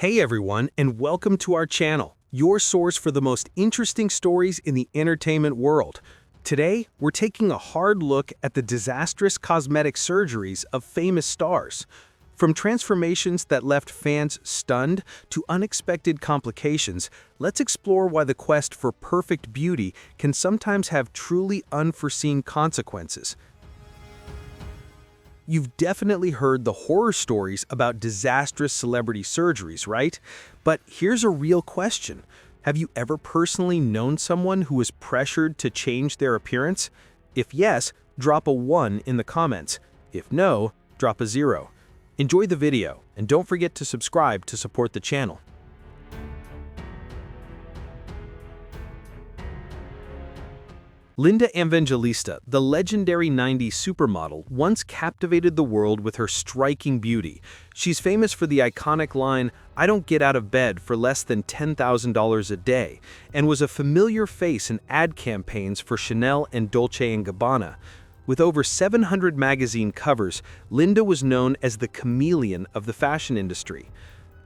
Hey everyone, and welcome to our channel, your source for the most interesting stories in the entertainment world. Today, we're taking a hard look at the disastrous cosmetic surgeries of famous stars. From transformations that left fans stunned to unexpected complications, let's explore why the quest for perfect beauty can sometimes have truly unforeseen consequences. You've definitely heard the horror stories about disastrous celebrity surgeries, right? But here's a real question. Have you ever personally known someone who was pressured to change their appearance? If yes, drop a 1 in the comments. If no, drop a 0. Enjoy the video, and don't forget to subscribe to support the channel. Linda Evangelista, the legendary 90s supermodel, once captivated the world with her striking beauty. She's famous for the iconic line, "I don't get out of bed for less than $10,000 a day," and was a familiar face in ad campaigns for Chanel and Dolce & Gabbana. With over 700 magazine covers, Linda was known as the chameleon of the fashion industry.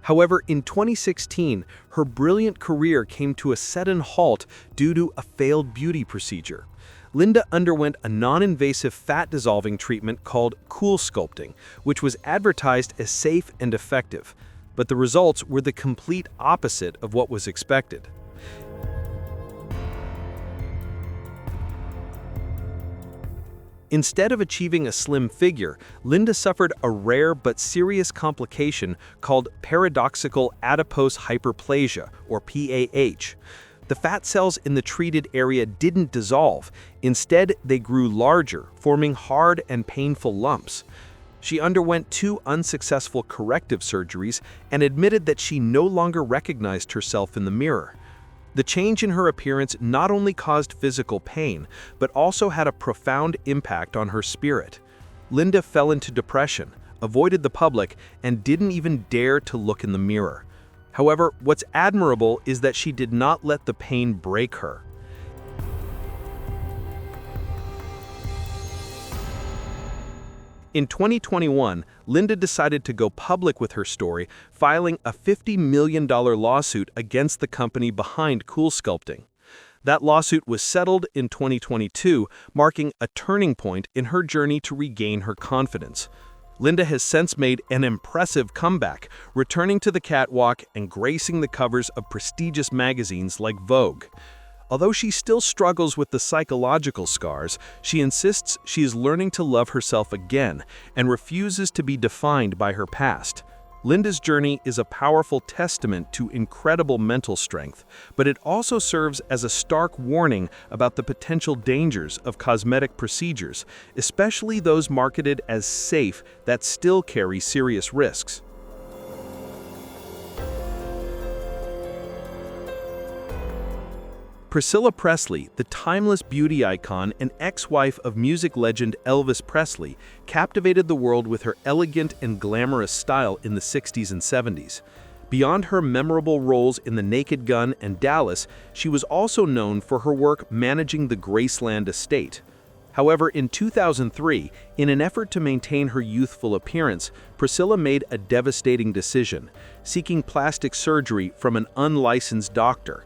However, in 2016, her brilliant career came to a sudden halt due to a failed beauty procedure. Linda underwent a non-invasive fat-dissolving treatment called cool sculpting, which was advertised as safe and effective. But the results were the complete opposite of what was expected. Instead of achieving a slim figure, Linda suffered a rare but serious complication called paradoxical adipose hyperplasia, or PAH. The fat cells in the treated area didn't dissolve. Instead, they grew larger, forming hard and painful lumps. She underwent 2 unsuccessful corrective surgeries and admitted that she no longer recognized herself in the mirror. The change in her appearance not only caused physical pain, but also had a profound impact on her spirit. Linda fell into depression, avoided the public, and didn't even dare to look in the mirror. However, what's admirable is that she did not let the pain break her. In 2021, Linda decided to go public with her story, filing a $50 million lawsuit against the company behind cool sculpting. That lawsuit was settled in 2022, marking a turning point in her journey to regain her confidence. Linda has since made an impressive comeback, returning to the catwalk and gracing the covers of prestigious magazines like Vogue. Although she still struggles with the psychological scars, she insists she is learning to love herself again and refuses to be defined by her past. Linda's journey is a powerful testament to incredible mental strength, but it also serves as a stark warning about the potential dangers of cosmetic procedures, especially those marketed as safe that still carry serious risks. Priscilla Presley, the timeless beauty icon and ex-wife of music legend Elvis Presley, captivated the world with her elegant and glamorous style in the 60s and 70s. Beyond her memorable roles in The Naked Gun and Dallas, she was also known for her work managing the Graceland estate. However, in 2003, in an effort to maintain her youthful appearance, Priscilla made a devastating decision, seeking plastic surgery from an unlicensed doctor.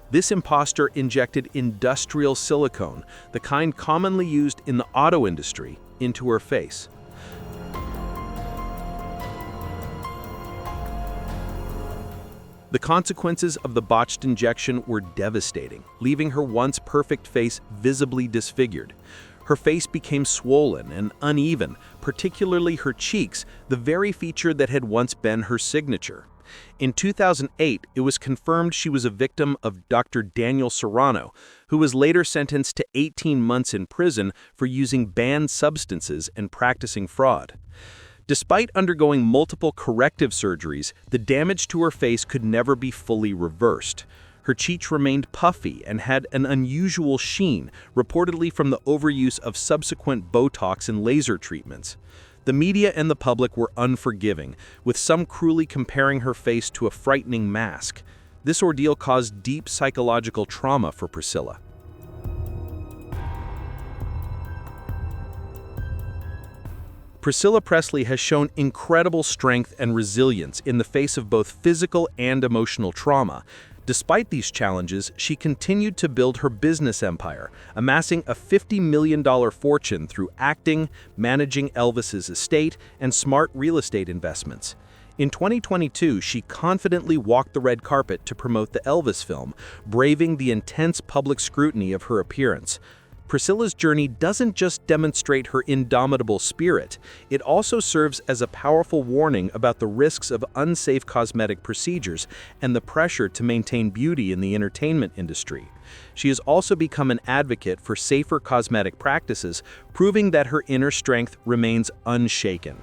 This imposter injected industrial silicone, the kind commonly used in the auto industry, into her face. The consequences of the botched injection were devastating, leaving her once perfect face visibly disfigured. Her face became swollen and uneven, particularly her cheeks, the very feature that had once been her signature. In 2008, it was confirmed she was a victim of Dr. Daniel Serrano, who was later sentenced to 18 months in prison for using banned substances and practicing fraud. Despite undergoing multiple corrective surgeries, the damage to her face could never be fully reversed. Her cheeks remained puffy and had an unusual sheen, reportedly from the overuse of subsequent Botox and laser treatments. The media and the public were unforgiving, with some cruelly comparing her face to a frightening mask. This ordeal caused deep psychological trauma for Priscilla. Priscilla Presley has shown incredible strength and resilience in the face of both physical and emotional trauma. Despite these challenges, she continued to build her business empire, amassing a $50 million fortune through acting, managing Elvis's estate, and smart real estate investments. In 2022, she confidently walked the red carpet to promote the Elvis film, braving the intense public scrutiny of her appearance. Priscilla's journey doesn't just demonstrate her indomitable spirit, it also serves as a powerful warning about the risks of unsafe cosmetic procedures and the pressure to maintain beauty in the entertainment industry. She has also become an advocate for safer cosmetic practices, proving that her inner strength remains unshaken.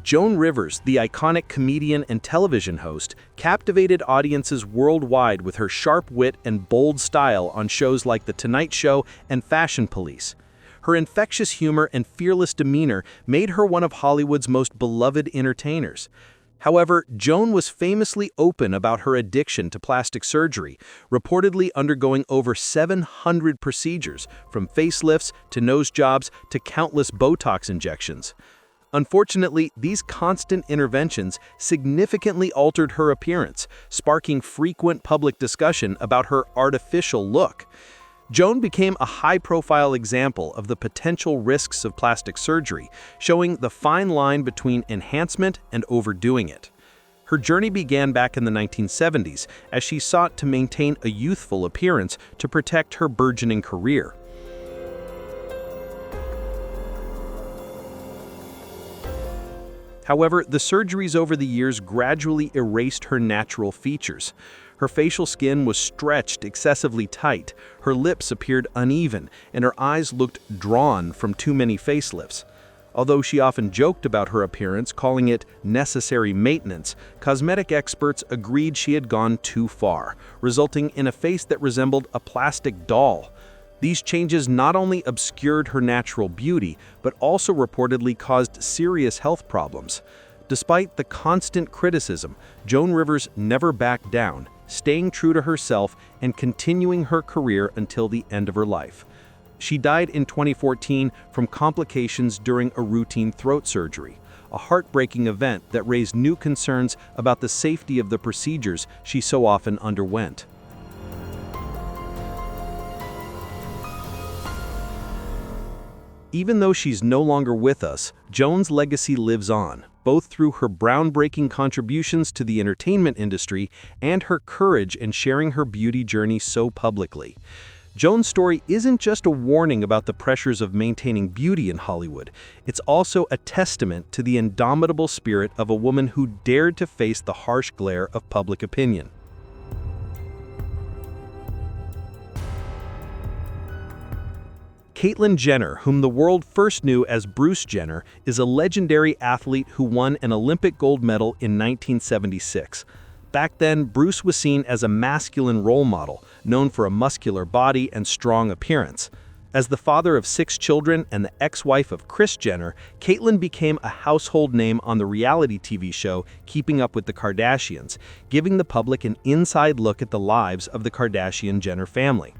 Joan Rivers, the iconic comedian and television host, captivated audiences worldwide with her sharp wit and bold style on shows like The Tonight Show and Fashion Police. Her infectious humor and fearless demeanor made her one of Hollywood's most beloved entertainers. However, Joan was famously open about her addiction to plastic surgery, reportedly undergoing over 700 procedures, from facelifts to nose jobs to countless Botox injections. Unfortunately, these constant interventions significantly altered her appearance, sparking frequent public discussion about her artificial look. Joan became a high-profile example of the potential risks of plastic surgery, showing the fine line between enhancement and overdoing it. Her journey began back in the 1970s as she sought to maintain a youthful appearance to protect her burgeoning career. However, the surgeries over the years gradually erased her natural features. Her facial skin was stretched excessively tight, her lips appeared uneven, and her eyes looked drawn from too many facelifts. Although she often joked about her appearance, calling it necessary maintenance, cosmetic experts agreed she had gone too far, resulting in a face that resembled a plastic doll. These changes not only obscured her natural beauty, but also reportedly caused serious health problems. Despite the constant criticism, Joan Rivers never backed down, staying true to herself and continuing her career until the end of her life. She died in 2014 from complications during a routine throat surgery, a heartbreaking event that raised new concerns about the safety of the procedures she so often underwent. Even though she's no longer with us, Joan's legacy lives on, both through her groundbreaking contributions to the entertainment industry and her courage in sharing her beauty journey so publicly. Joan's story isn't just a warning about the pressures of maintaining beauty in Hollywood, it's also a testament to the indomitable spirit of a woman who dared to face the harsh glare of public opinion. Caitlyn Jenner, whom the world first knew as Bruce Jenner, is a legendary athlete who won an Olympic gold medal in 1976. Back then, Bruce was seen as a masculine role model, known for a muscular body and strong appearance. As the father of 6 children and the ex-wife of Kris Jenner, Caitlyn became a household name on the reality TV show Keeping Up with the Kardashians, giving the public an inside look at the lives of the Kardashian-Jenner family.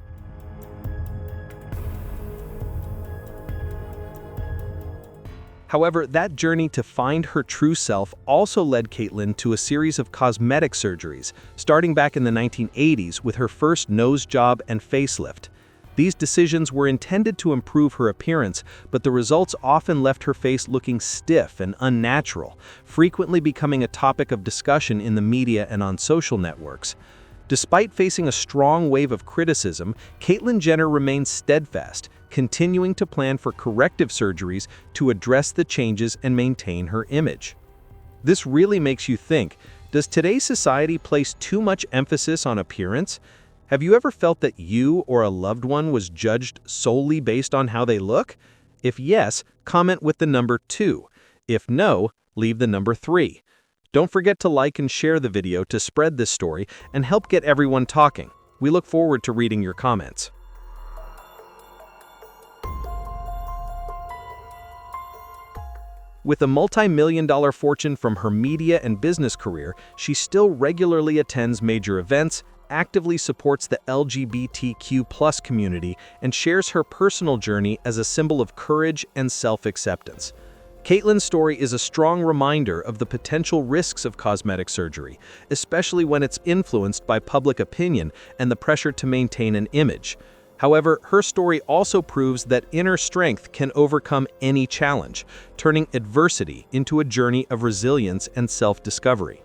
However, that journey to find her true self also led Caitlyn to a series of cosmetic surgeries, starting back in the 1980s with her first nose job and facelift. These decisions were intended to improve her appearance, but the results often left her face looking stiff and unnatural, frequently becoming a topic of discussion in the media and on social networks. Despite facing a strong wave of criticism, Caitlyn Jenner remained steadfast, continuing to plan for corrective surgeries to address the changes and maintain her image. This really makes you think, does today's society place too much emphasis on appearance? Have you ever felt that you or a loved one was judged solely based on how they look? If yes, comment with the number 2. If no, leave the number 3. Don't forget to like and share the video to spread this story and help get everyone talking. We look forward to reading your comments. With a multi-million-dollar fortune from her media and business career, she still regularly attends major events, actively supports the LGBTQ+ community and shares her personal journey as a symbol of courage and self-acceptance. Caitlyn's story is a strong reminder of the potential risks of cosmetic surgery, especially when it's influenced by public opinion and the pressure to maintain an image. However, her story also proves that inner strength can overcome any challenge, turning adversity into a journey of resilience and self-discovery.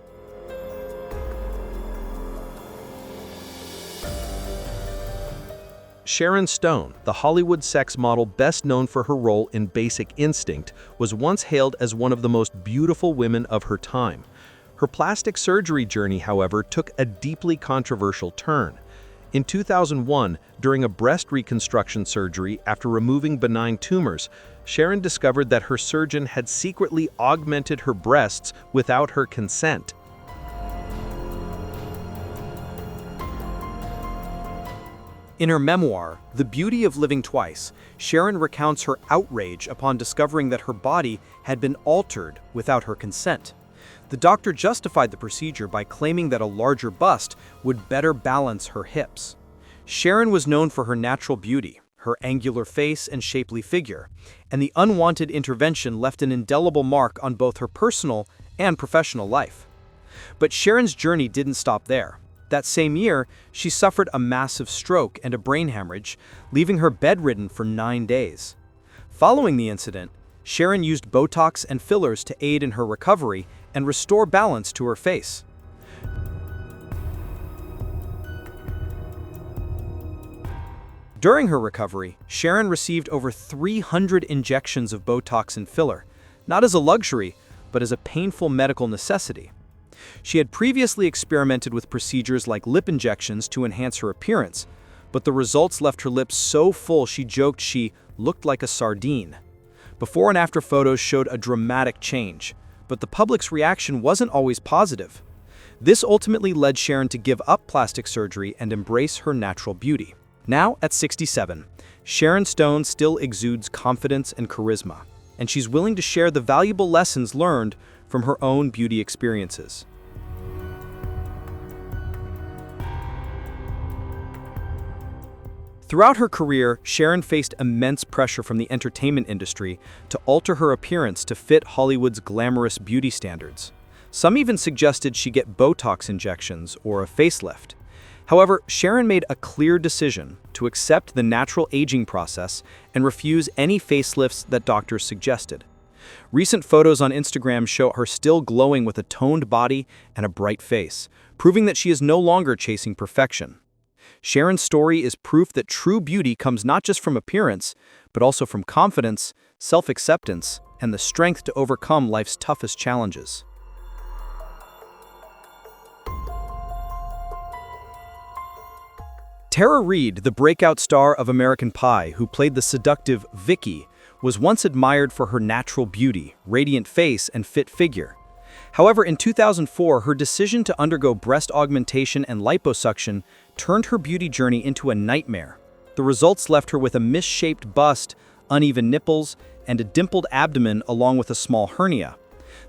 Sharon Stone, the Hollywood sex model best known for her role in Basic Instinct, was once hailed as one of the most beautiful women of her time. Her plastic surgery journey, however, took a deeply controversial turn. In 2001, during a breast reconstruction surgery after removing benign tumors, Sharon discovered that her surgeon had secretly augmented her breasts without her consent. In her memoir, The Beauty of Living Twice, Sharon recounts her outrage upon discovering that her body had been altered without her consent. The doctor justified the procedure by claiming that a larger bust would better balance her hips. Sharon was known for her natural beauty, her angular face and shapely figure, and the unwanted intervention left an indelible mark on both her personal and professional life. But Sharon's journey didn't stop there. That same year, she suffered a massive stroke and a brain hemorrhage, leaving her bedridden for 9 days. Following the incident, Sharon used Botox and fillers to aid in her recovery and restore balance to her face. During her recovery, Sharon received over 300 injections of Botox and filler, not as a luxury, but as a painful medical necessity. She had previously experimented with procedures like lip injections to enhance her appearance, but the results left her lips so full she joked she looked like a sardine. Before and after photos showed a dramatic change, but the public's reaction wasn't always positive. This ultimately led Sharon to give up plastic surgery and embrace her natural beauty. Now, at 67, Sharon Stone still exudes confidence and charisma, and she's willing to share the valuable lessons learned from her own beauty experiences. Throughout her career, Sharon faced immense pressure from the entertainment industry to alter her appearance to fit Hollywood's glamorous beauty standards. Some even suggested she get Botox injections or a facelift. However, Sharon made a clear decision to accept the natural aging process and refuse any facelifts that doctors suggested. Recent photos on Instagram show her still glowing with a toned body and a bright face, proving that she is no longer chasing perfection. Sharon's story is proof that true beauty comes not just from appearance, but also from confidence, self-acceptance, and the strength to overcome life's toughest challenges. Tara Reid, the breakout star of American Pie, who played the seductive Vicky, was once admired for her natural beauty, radiant face, and fit figure. However, in 2004, her decision to undergo breast augmentation and liposuction turned her beauty journey into a nightmare. The results left her with a misshaped bust, uneven nipples, and a dimpled abdomen along with a small hernia.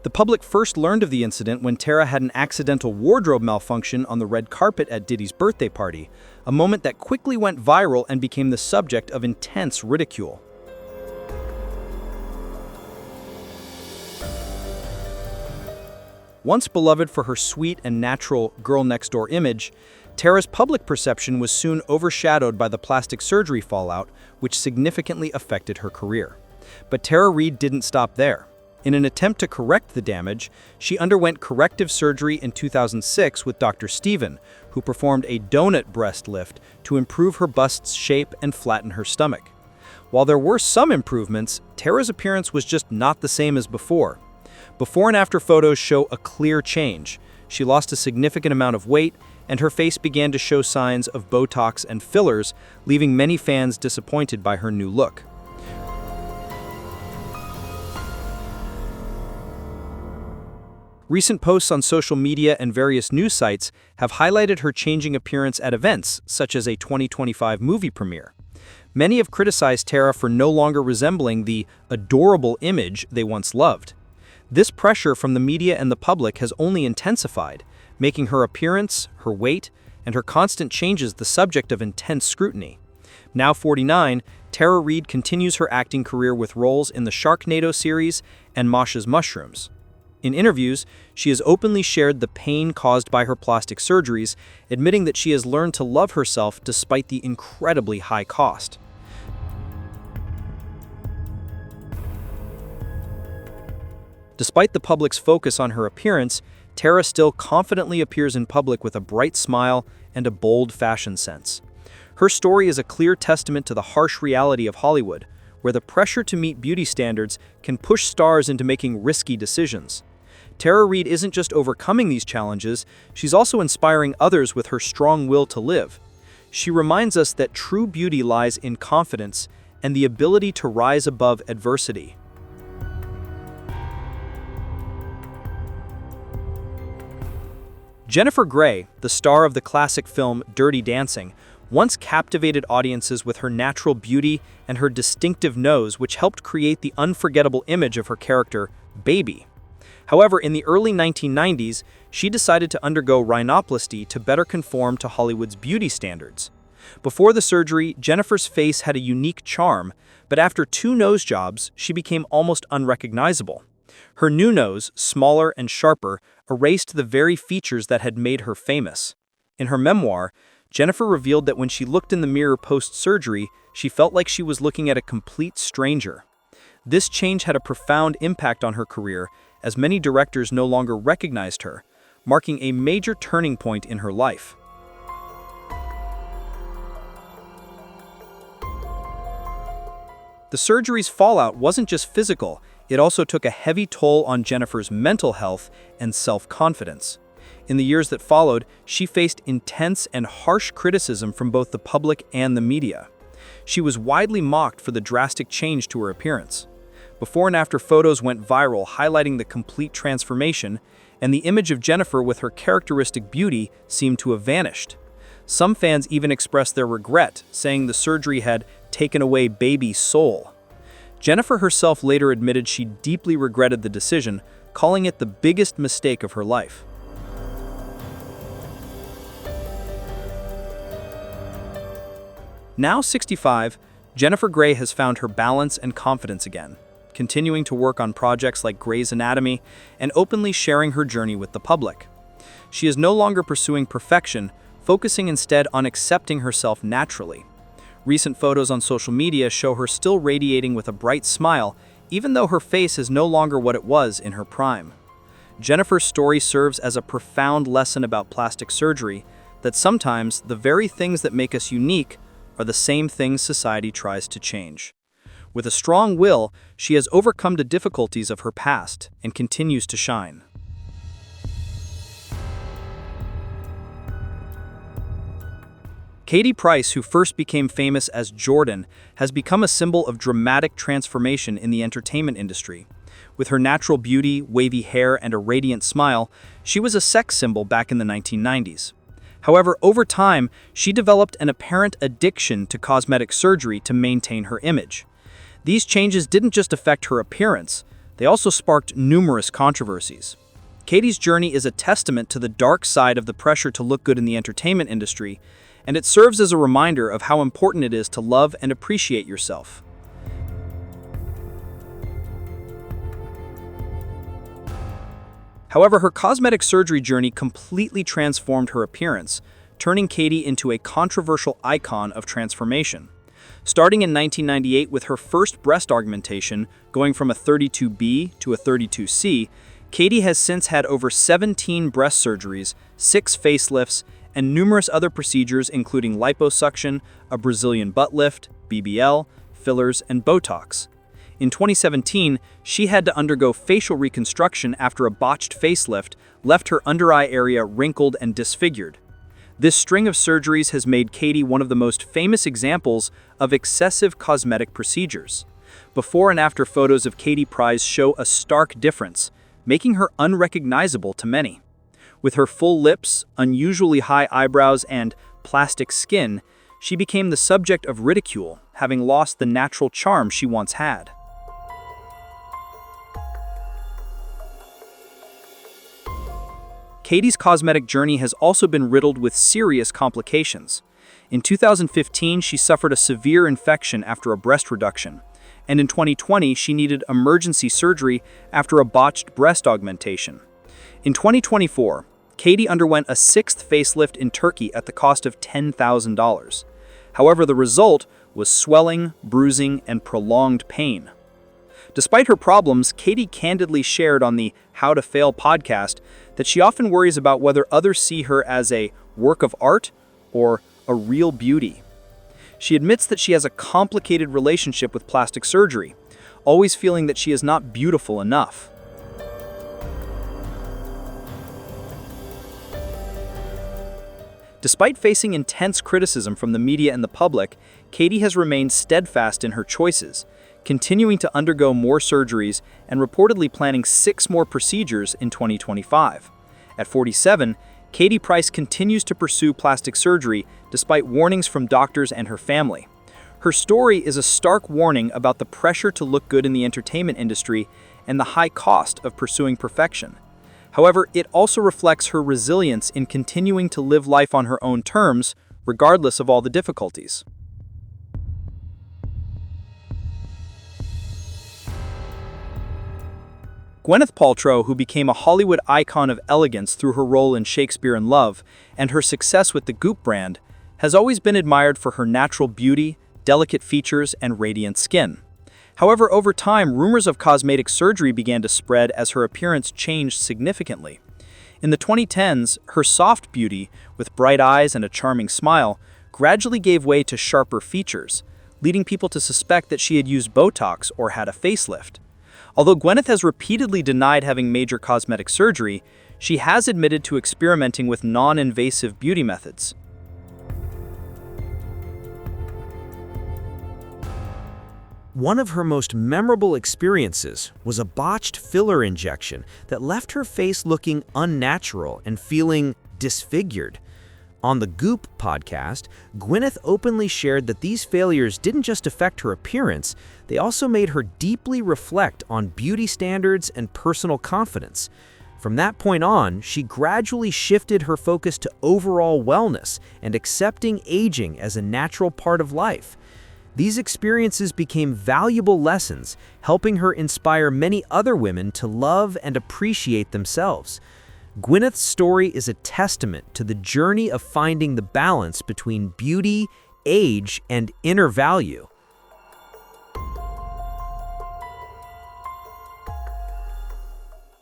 The public first learned of the incident when Tara had an accidental wardrobe malfunction on the red carpet at Diddy's birthday party, a moment that quickly went viral and became the subject of intense ridicule. Once beloved for her sweet and natural girl-next-door image, Tara's public perception was soon overshadowed by the plastic surgery fallout, which significantly affected her career. But Tara Reid didn't stop there. In an attempt to correct the damage, she underwent corrective surgery in 2006 with Dr. Steven, who performed a donut breast lift to improve her bust's shape and flatten her stomach. While there were some improvements, Tara's appearance was just not the same as before. Before and after photos show a clear change. She lost a significant amount of weight, and her face began to show signs of Botox and fillers, leaving many fans disappointed by her new look. Recent posts on social media and various news sites have highlighted her changing appearance at events, such as a 2025 movie premiere. Many have criticized Tara for no longer resembling the adorable image they once loved. This pressure from the media and the public has only intensified, making her appearance, her weight, and her constant changes the subject of intense scrutiny. Now 49, Tara Reid continues her acting career with roles in the Sharknado series and Masha's Mushrooms. In interviews, she has openly shared the pain caused by her plastic surgeries, admitting that she has learned to love herself despite the incredibly high cost. Despite the public's focus on her appearance, Tara still confidently appears in public with a bright smile and a bold fashion sense. Her story is a clear testament to the harsh reality of Hollywood, where the pressure to meet beauty standards can push stars into making risky decisions. Tara Reid isn't just overcoming these challenges, she's also inspiring others with her strong will to live. She reminds us that true beauty lies in confidence and the ability to rise above adversity. Jennifer Grey, the star of the classic film Dirty Dancing, once captivated audiences with her natural beauty and her distinctive nose, which helped create the unforgettable image of her character, Baby. However, in the early 1990s, she decided to undergo rhinoplasty to better conform to Hollywood's beauty standards. Before the surgery, Jennifer's face had a unique charm, but after 2 nose jobs, she became almost unrecognizable. Her new nose, smaller and sharper, erased the very features that had made her famous. In her memoir, Jennifer revealed that when she looked in the mirror post-surgery, she felt like she was looking at a complete stranger. This change had a profound impact on her career, as many directors no longer recognized her, marking a major turning point in her life. The surgery's fallout wasn't just physical, it also took a heavy toll on Jennifer's mental health and self-confidence. In the years that followed, she faced intense and harsh criticism from both the public and the media. She was widely mocked for the drastic change to her appearance. Before and after photos went viral highlighting the complete transformation, and the image of Jennifer with her characteristic beauty seemed to have vanished. Some fans even expressed their regret, saying the surgery had taken away Baby's soul. Jennifer herself later admitted she deeply regretted the decision, calling it the biggest mistake of her life. Now 65, Jennifer Grey has found her balance and confidence again, continuing to work on projects like Grey's Anatomy and openly sharing her journey with the public. She is no longer pursuing perfection, focusing instead on accepting herself naturally. Recent photos on social media show her still radiating with a bright smile, even though her face is no longer what it was in her prime. Jennifer's story serves as a profound lesson about plastic surgery, that sometimes the very things that make us unique are the same things society tries to change. With a strong will, she has overcome the difficulties of her past and continues to shine. Katie Price, who first became famous as Jordan, has become a symbol of dramatic transformation in the entertainment industry. With her natural beauty, wavy hair, and a radiant smile, she was a sex symbol back in the 1990s. However, over time, she developed an apparent addiction to cosmetic surgery to maintain her image. These changes didn't just affect her appearance, they also sparked numerous controversies. Katie's journey is a testament to the dark side of the pressure to look good in the entertainment industry, and it serves as a reminder of how important it is to love and appreciate yourself. However, her cosmetic surgery journey completely transformed her appearance, turning Katie into a controversial icon of transformation. Starting in 1998 with her first breast augmentation, going from a 32B to a 32C, Katie has since had over 17 breast surgeries, 6 facelifts, and numerous other procedures including liposuction, a Brazilian butt lift, BBL, fillers, and Botox. In 2017, she had to undergo facial reconstruction after a botched facelift left her under-eye area wrinkled and disfigured. This string of surgeries has made Katie one of the most famous examples of excessive cosmetic procedures. Before and after photos of Katie Price show a stark difference, making her unrecognizable to many. With her full lips, unusually high eyebrows, and plastic skin, she became the subject of ridicule, having lost the natural charm she once had. Katie's cosmetic journey has also been riddled with serious complications. In 2015, she suffered a severe infection after a breast reduction, and in 2020, she needed emergency surgery after a botched breast augmentation. In 2024, Katie underwent a sixth facelift in Turkey at the cost of $10,000. However, the result was swelling, bruising, and prolonged pain. Despite her problems, Katie candidly shared on the How to Fail podcast that she often worries about whether others see her as a work of art or a real beauty. She admits that she has a complicated relationship with plastic surgery, always feeling that she is not beautiful enough. Despite facing intense criticism from the media and the public, Katie has remained steadfast in her choices, continuing to undergo more surgeries and reportedly planning 6 more procedures in 2025. At 47, Katie Price continues to pursue plastic surgery despite warnings from doctors and her family. Her story is a stark warning about the pressure to look good in the entertainment industry and the high cost of pursuing perfection. However, it also reflects her resilience in continuing to live life on her own terms, regardless of all the difficulties. Gwyneth Paltrow, who became a Hollywood icon of elegance through her role in Shakespeare in Love and her success with the Goop brand, has always been admired for her natural beauty, delicate features, and radiant skin. However, over time, rumors of cosmetic surgery began to spread as her appearance changed significantly. In the 2010s, her soft beauty, with bright eyes and a charming smile, gradually gave way to sharper features, leading people to suspect that she had used Botox or had a facelift. Although Gwyneth has repeatedly denied having major cosmetic surgery, she has admitted to experimenting with non-invasive beauty methods. One of her most memorable experiences was a botched filler injection that left her face looking unnatural and feeling disfigured. On the Goop podcast, Gwyneth openly shared that these failures didn't just affect her appearance, they also made her deeply reflect on beauty standards and personal confidence. From that point on, she gradually shifted her focus to overall wellness and accepting aging as a natural part of life. These experiences became valuable lessons, helping her inspire many other women to love and appreciate themselves. Gwyneth's story is a testament to the journey of finding the balance between beauty, age, and inner value.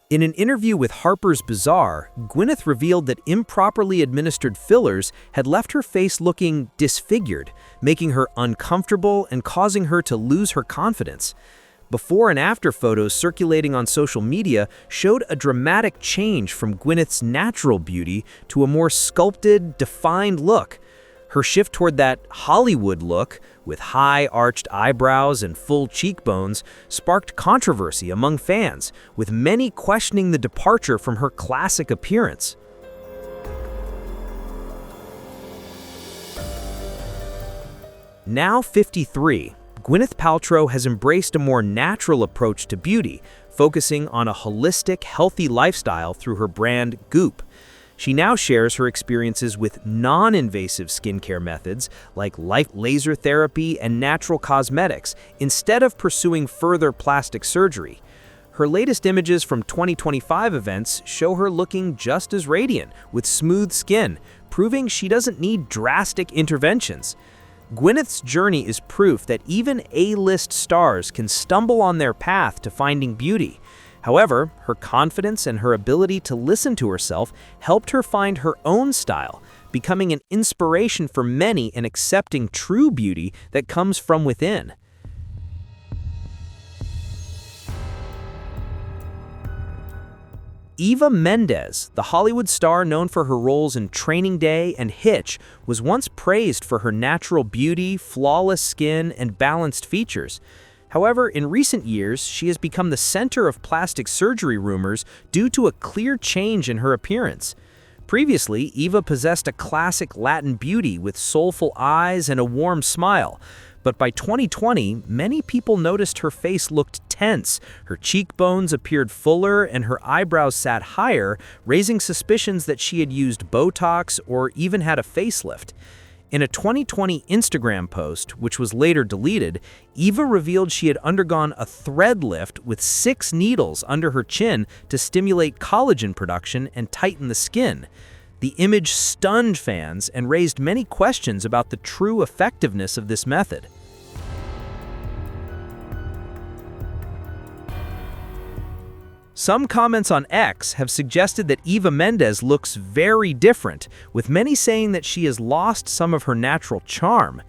In an interview with Harper's Bazaar, Gwyneth revealed that improperly administered fillers had left her face looking disfigured, making her uncomfortable and causing her to lose her confidence. Before and after photos circulating on social media showed a dramatic change from Gwyneth's natural beauty to a more sculpted, defined look. Her shift toward that Hollywood look, with high arched eyebrows and full cheekbones, sparked controversy among fans, with many questioning the departure from her classic appearance. Now 53, Gwyneth Paltrow has embraced a more natural approach to beauty, focusing on a holistic, healthy lifestyle through her brand Goop. She now shares her experiences with non-invasive skincare methods like laser therapy and natural cosmetics instead of pursuing further plastic surgery. Her latest images from 2025 events show her looking just as radiant, with smooth skin, proving she doesn't need drastic interventions. Gwyneth's journey is proof that even A-list stars can stumble on their path to finding beauty. However, her confidence and her ability to listen to herself helped her find her own style, becoming an inspiration for many in accepting true beauty that comes from within. Eva Mendes, the Hollywood star known for her roles in Training Day and Hitch, was once praised for her natural beauty, flawless skin, and balanced features. However, in recent years, she has become the center of plastic surgery rumors due to a clear change in her appearance. Previously, Eva possessed a classic Latin beauty with soulful eyes and a warm smile. But by 2020, many people noticed her face looked tense, her cheekbones appeared fuller, and her eyebrows sat higher, raising suspicions that she had used Botox or even had a facelift. In a 2020 Instagram post, which was later deleted, Eva revealed she had undergone a thread lift with 6 needles under her chin to stimulate collagen production and tighten the skin. The image stunned fans and raised many questions about the true effectiveness of this method. Some comments on X have suggested that Eva Mendes looks very different, with many saying that she has lost some of her natural charm.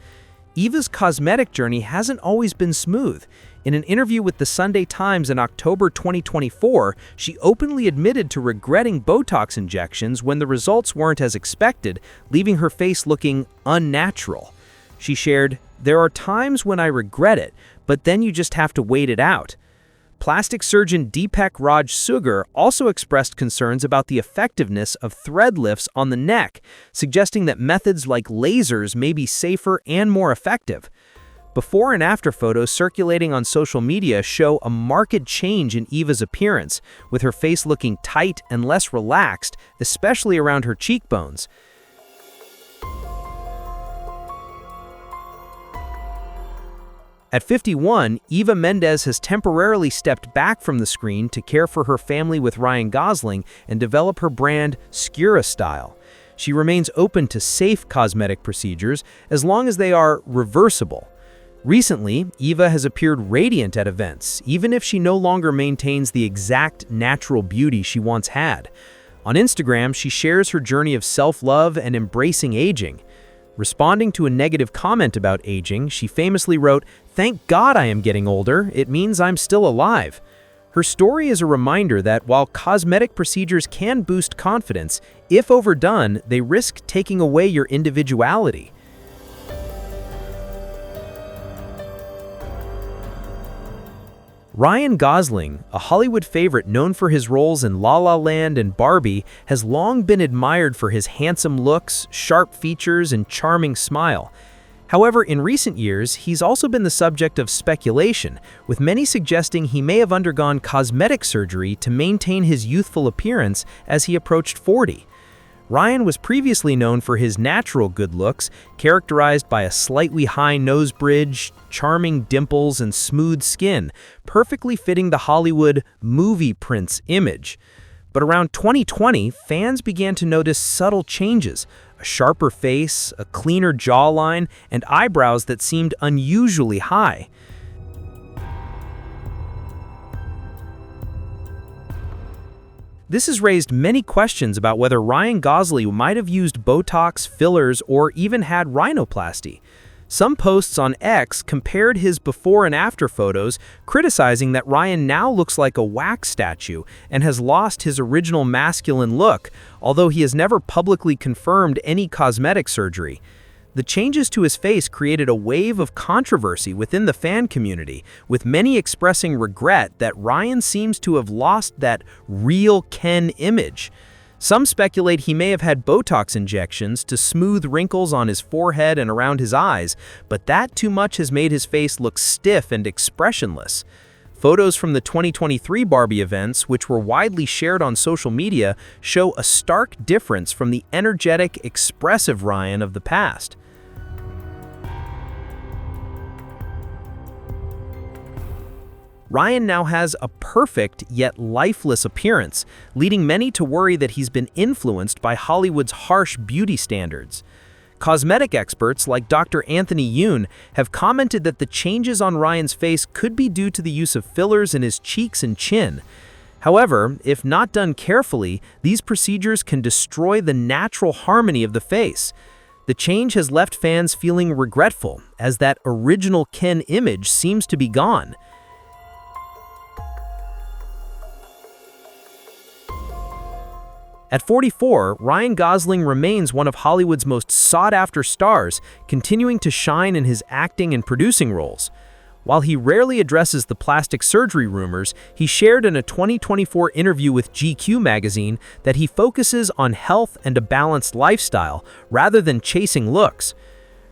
Eva's cosmetic journey hasn't always been smooth. In an interview with the Sunday Times in October 2024, she openly admitted to regretting Botox injections when the results weren't as expected, leaving her face looking unnatural. She shared, "There are times when I regret it, but then you just have to wait it out." Plastic surgeon Deepak Raj Sugar also expressed concerns about the effectiveness of thread lifts on the neck, suggesting that methods like lasers may be safer and more effective. Before and after photos circulating on social media show a marked change in Eva's appearance, with her face looking tight and less relaxed, especially around her cheekbones. At 51, Eva Mendes has temporarily stepped back from the screen to care for her family with Ryan Gosling and develop her brand Skura Style. She remains open to safe cosmetic procedures as long as they are reversible. Recently, Eva has appeared radiant at events, even if she no longer maintains the exact natural beauty she once had. On Instagram, she shares her journey of self-love and embracing aging. Responding to a negative comment about aging, she famously wrote, "Thank God I am getting older. It means I'm still alive." Her story is a reminder that while cosmetic procedures can boost confidence, if overdone, they risk taking away your individuality. Ryan Gosling, a Hollywood favorite known for his roles in La La Land and Barbie, has long been admired for his handsome looks, sharp features, and charming smile. However, in recent years, he's also been the subject of speculation, with many suggesting he may have undergone cosmetic surgery to maintain his youthful appearance as he approached 40. Ryan was previously known for his natural good looks, characterized by a slightly high nose bridge, charming dimples, and smooth skin, perfectly fitting the Hollywood movie prince image. But around 2020, fans began to notice subtle changes: a sharper face, a cleaner jawline, and eyebrows that seemed unusually high. This has raised many questions about whether Ryan Gosling might have used Botox, fillers, or even had rhinoplasty. Some posts on X compared his before and after photos, criticizing that Ryan now looks like a wax statue and has lost his original masculine look, although he has never publicly confirmed any cosmetic surgery. The changes to his face created a wave of controversy within the fan community, with many expressing regret that Ryan seems to have lost that real Ken image. Some speculate he may have had Botox injections to smooth wrinkles on his forehead and around his eyes, but that too much has made his face look stiff and expressionless. Photos from the 2023 Barbie events, which were widely shared on social media, show a stark difference from the energetic, expressive Ryan of the past. Ryan now has a perfect yet lifeless appearance, leading many to worry that he's been influenced by Hollywood's harsh beauty standards. Cosmetic experts like Dr. Anthony Yoon have commented that the changes on Ryan's face could be due to the use of fillers in his cheeks and chin. However, if not done carefully, these procedures can destroy the natural harmony of the face. The change has left fans feeling regretful, as that original Ken image seems to be gone. At 44, Ryan Gosling remains one of Hollywood's most sought-after stars, continuing to shine in his acting and producing roles. While he rarely addresses the plastic surgery rumors, he shared in a 2024 interview with GQ magazine that he focuses on health and a balanced lifestyle rather than chasing looks.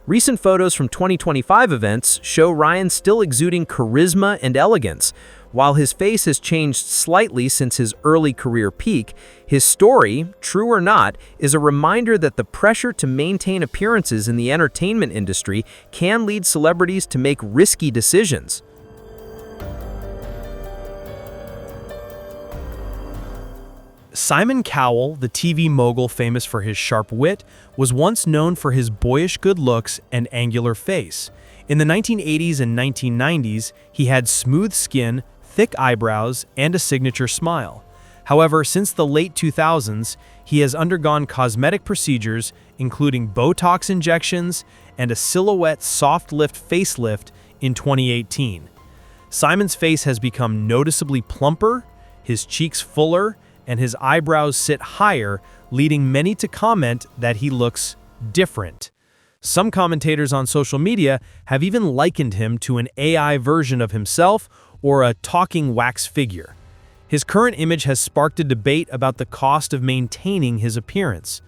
Recent photos from 2025 events show Ryan still exuding charisma and elegance. While his face has changed slightly since his early career peak, his story, true or not, is a reminder that the pressure to maintain appearances in the entertainment industry can lead celebrities to make risky decisions. Simon Cowell, the TV mogul famous for his sharp wit, was once known for his boyish good looks and angular face. In the 1980s and 1990s, he had smooth skin, thick eyebrows, and a signature smile. However, since the late 2000s, he has undergone cosmetic procedures, including Botox injections and a silhouette soft lift facelift in 2018. Simon's face has become noticeably plumper, his cheeks fuller, and his eyebrows sit higher, leading many to comment that he looks different. Some commentators on social media have even likened him to an AI version of himself or a talking wax figure. His current image has sparked a debate about the cost of maintaining his appearance.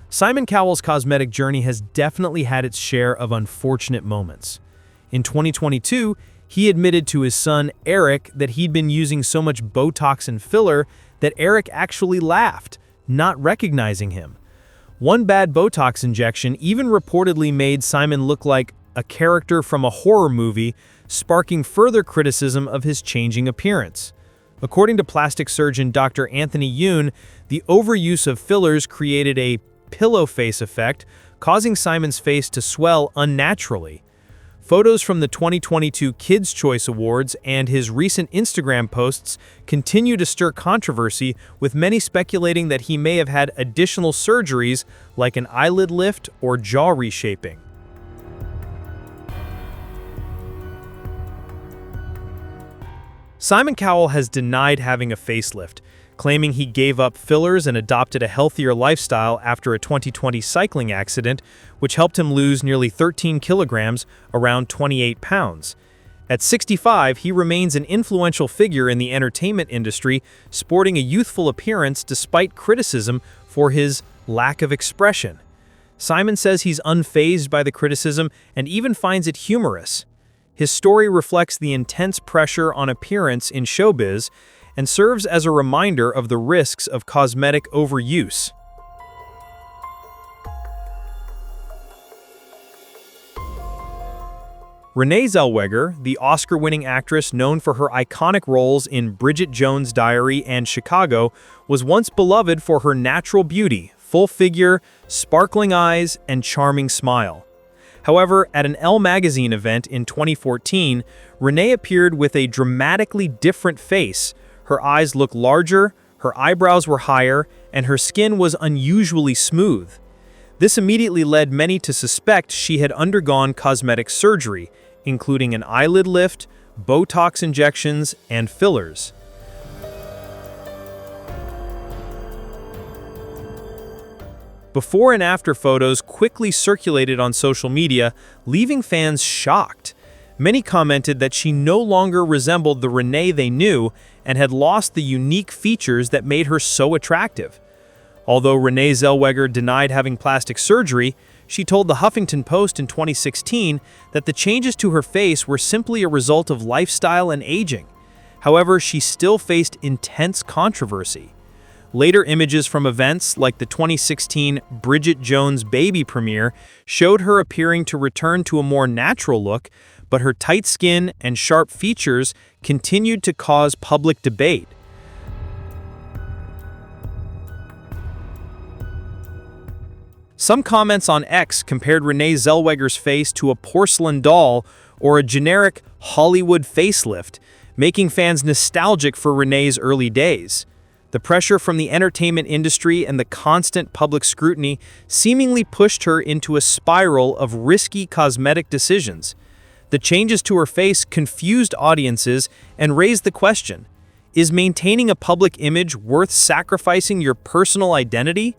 Simon Cowell's cosmetic journey has definitely had its share of unfortunate moments. In 2022, he admitted to his son, Eric, that he'd been using so much Botox and filler that Eric actually laughed, not recognizing him. One bad Botox injection even reportedly made Simon look like a character from a horror movie, sparking further criticism of his changing appearance. According to plastic surgeon Dr. Anthony Yoon, the overuse of fillers created a pillow face effect, causing Simon's face to swell unnaturally. Photos from the 2022 Kids' Choice Awards and his recent Instagram posts continue to stir controversy, with many speculating that he may have had additional surgeries like an eyelid lift or jaw reshaping. Simon Cowell has denied having a facelift, claiming he gave up fillers and adopted a healthier lifestyle after a 2020 cycling accident, which helped him lose nearly 13 kilograms, around 28 pounds. At 65, he remains an influential figure in the entertainment industry, sporting a youthful appearance despite criticism for his lack of expression. Simon says he's unfazed by the criticism and even finds it humorous. His story reflects the intense pressure on appearance in showbiz and serves as a reminder of the risks of cosmetic overuse. Renee Zellweger, the Oscar-winning actress known for her iconic roles in Bridget Jones' Diary and Chicago, was once beloved for her natural beauty, full figure, sparkling eyes, and charming smile. However, at an Elle magazine event in 2014, Renee appeared with a dramatically different face. Her eyes looked larger, her eyebrows were higher, and her skin was unusually smooth. This immediately led many to suspect she had undergone cosmetic surgery, including an eyelid lift, Botox injections, and fillers. Before and after photos quickly circulated on social media, leaving fans shocked. Many commented that she no longer resembled the Renee they knew and had lost the unique features that made her so attractive. Although Renee Zellweger denied having plastic surgery, she told the Huffington Post in 2016 that the changes to her face were simply a result of lifestyle and aging. However, she still faced intense controversy. Later images from events like the 2016 Bridget Jones' Baby premiere showed her appearing to return to a more natural look, but her tight skin and sharp features continued to cause public debate. Some comments on X compared Renee Zellweger's face to a porcelain doll or a generic Hollywood facelift, making fans nostalgic for Renee's early days. The pressure from the entertainment industry and the constant public scrutiny seemingly pushed her into a spiral of risky cosmetic decisions. The changes to her face confused audiences and raised the question, is maintaining a public image worth sacrificing your personal identity?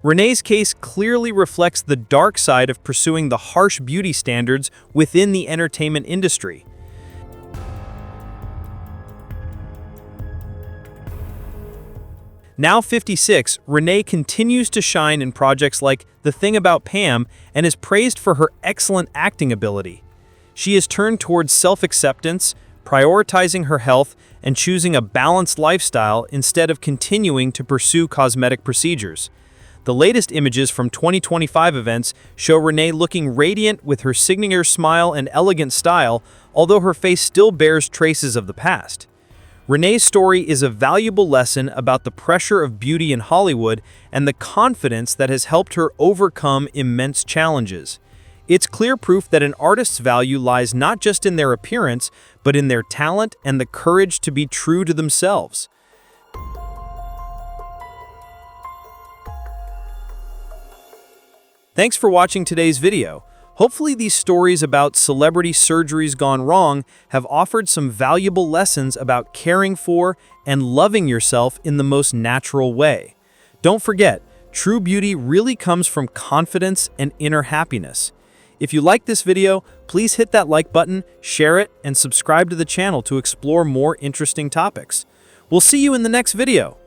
Renee's case clearly reflects the dark side of pursuing the harsh beauty standards within the entertainment industry. Now 56, Renee continues to shine in projects like The Thing About Pam and is praised for her excellent acting ability. She has turned towards self-acceptance, prioritizing her health, and choosing a balanced lifestyle instead of continuing to pursue cosmetic procedures. The latest images from 2025 events show Renee looking radiant with her signature smile and elegant style, although her face still bears traces of the past. Renee's story is a valuable lesson about the pressure of beauty in Hollywood and the confidence that has helped her overcome immense challenges. It's clear proof that an artist's value lies not just in their appearance, but in their talent and the courage to be true to themselves. Thanks for watching today's video. Hopefully these stories about celebrity surgeries gone wrong have offered some valuable lessons about caring for and loving yourself in the most natural way. Don't forget, true beauty really comes from confidence and inner happiness. If you like this video, please hit that like button, share it, and subscribe to the channel to explore more interesting topics. We'll see you in the next video.